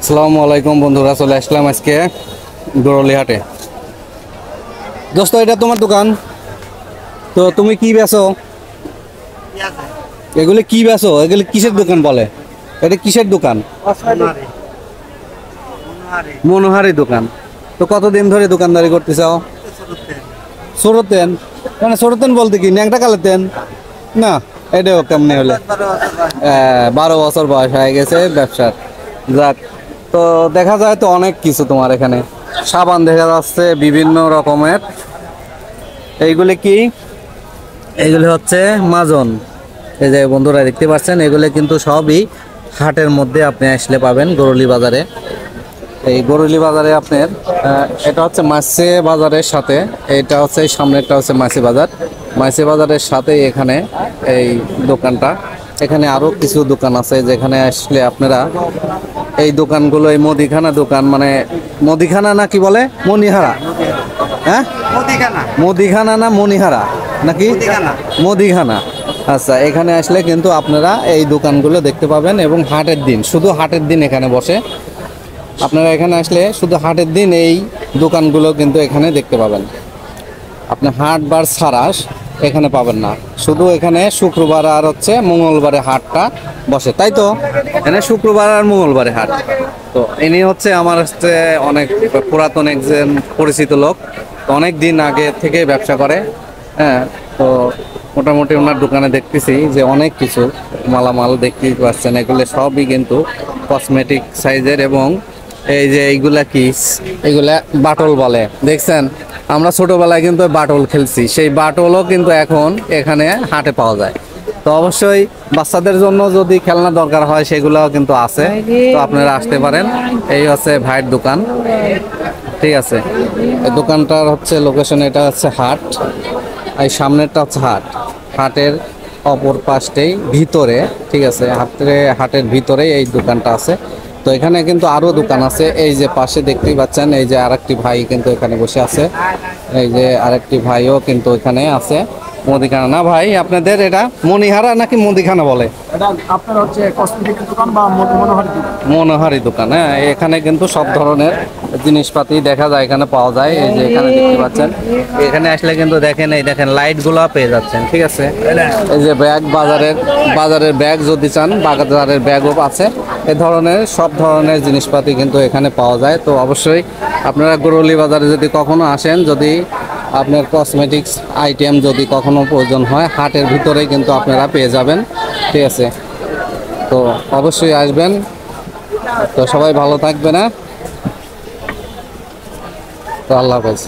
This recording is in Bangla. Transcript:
আসসালামু আলাইকুম বন্ধুরা, চলে আসলাম আজকে গরুলি হাটে। দোস্ত, এটা তোমার দোকান? তো তুমি কি বেচো? এগুলি কি বেচো? এগুলি কিসের দোকান বলে? এটা কিসের দোকান? মনোহারি দোকান। তো কতদিন ধরে দোকানদারি করতে চাও? ছোটতেন? মানে ছোটতেন বলতে কি ন্যাংটা কালেতেন? না, এটাও কেমনি হলে 12 বছর বয়স হয়ে গেছে ব্যবসার। যাক, তো দেখা যায় তো অনেক কিছু তোমার এখানে। সাবান দেখা যাচ্ছে বিভিন্ন রকমের। এইগুলি কি? এইগুলি হচ্ছে মাজন। এই যে বন্ধুরা দেখতে পাচ্ছেন, এগুলি কিন্তু সবই হাটের মধ্যে আপনি আসলে পাবেন গরুলি বাজারে। এই গরুলি বাজারে আপনার এটা হচ্ছে মাছে বাজারের সাথে, এটা হচ্ছে এই সামনেরটা হচ্ছে মাছি বাজার। মাছি বাজারের সাথে এখানে এই দোকানটা। এখানে আরো কিছু দোকান আছে যেখানে আসলে আপনারা এই দোকানগুলো, এই মুদিখানা দোকান, মানে মুদিখানা না কি বলে, মণিহারা? হ্যাঁ, মুদিখানা না মণিহারা নাকি মুদিখানা? আচ্ছা, এখানে আসলে কিন্তু আপনারা এই দোকানগুলো দেখতে পাবেন এবং হাটের দিন, শুধু হাটের দিন এখানে বসে। আপনারা এখানে আসলে শুধু হাটের দিন এই দোকানগুলো কিন্তু এখানে দেখতে পাবেন। আপনি হাট বার ছাড়া এখানে পাবেন না। শুধু এখানে শুক্রবার আর হচ্ছে মঙ্গলবারে হাটটা বসে, তাই তো? এখানে শুক্রবার আর মঙ্গলবারে হাট। তো ইনি হচ্ছে আমার হচ্ছে অনেক পুরাতন একজন পরিচিত লোক, তো অনেক দিন আগে থেকে ব্যবসা করে। হ্যাঁ, তো মোটামুটি ওনার দোকানে দেখতেছি যে অনেক কিছু মালামাল দেখতেই পাচ্ছেন। এগুলো সবই কিন্তু কসমেটিক সাইজের, এবং এই যে এইগুলা কি, এগুলা বাটল বলে, দেখছেন? আমরা ছোটবেলায় কিন্তু বাটল খেলছি, সেই বাটলও কিন্তু এখন এখানে হাটে পাওয়া যায়। তো অবশ্যই বাচ্চাদের জন্য যদি খেলনা দরকার হয় সেগুলোও কিন্তু আছে, তো আপনারা আসতে পারেন। এই হচ্ছে ভাইয়ের দোকান, ঠিক আছে? এই দোকানটার হচ্ছে লোকেশন, এটা হচ্ছে হাট, এই সামনেরটা হচ্ছে হাট। হাটের অপর পাশটাই ভিতরে, ঠিক আছে? হাটের ভিতরে এই দোকানটা আছে। তো এখানে কিন্তু আরো দোকান আছে। এই যে পাশে দেখতেই পাচ্ছেন, এই যে আরেকটি ভাই কিন্তু এখানে বসে আছে। এই যে আরেকটি ভাইও কিন্তু এখানে আছে। মুদিখানা না ভাই, আপনাদের এটা মণিহারা নাকি মুদিখানা বলে? এটা আপনার হচ্ছে কসমেটিক দোকান বা মনোহারি দোকান। মনোহারি দোকান, হ্যাঁ। এখানে কিন্তু সব ধরনের জিনিসপাতি দেখা যায়, এখানে পাওয়া যায়। এই যে এখানে দেখতে পাচ্ছেন, এখানে আসলে কিন্তু দেখেন, এই দেখেন লাইট গুলো পেয়ে যাচ্ছেন, ঠিক আছে? এই যে ব্যাগ, বাজারের ব্যাগ যদি চান, বাজারের ব্যাগও আছে। এ ধরনের সব ধরনের জিনিসপাতি কিন্তু এখানে পাওয়া যায়। তো অবশ্যই আপনারা গরুলি বাজারে যদি কখনো আসেন, যদি আপনার কসমেটিক্স আইটেম যদি কখনো প্রয়োজন হয়, হাটের ভিতরেই কিন্তু আপনারা পেয়ে যাবেন, ঠিক আছে? তো অবশ্যই আসবেন। তো সবাই ভালো থাকবে না? তো আল্লাহ হাফেজ।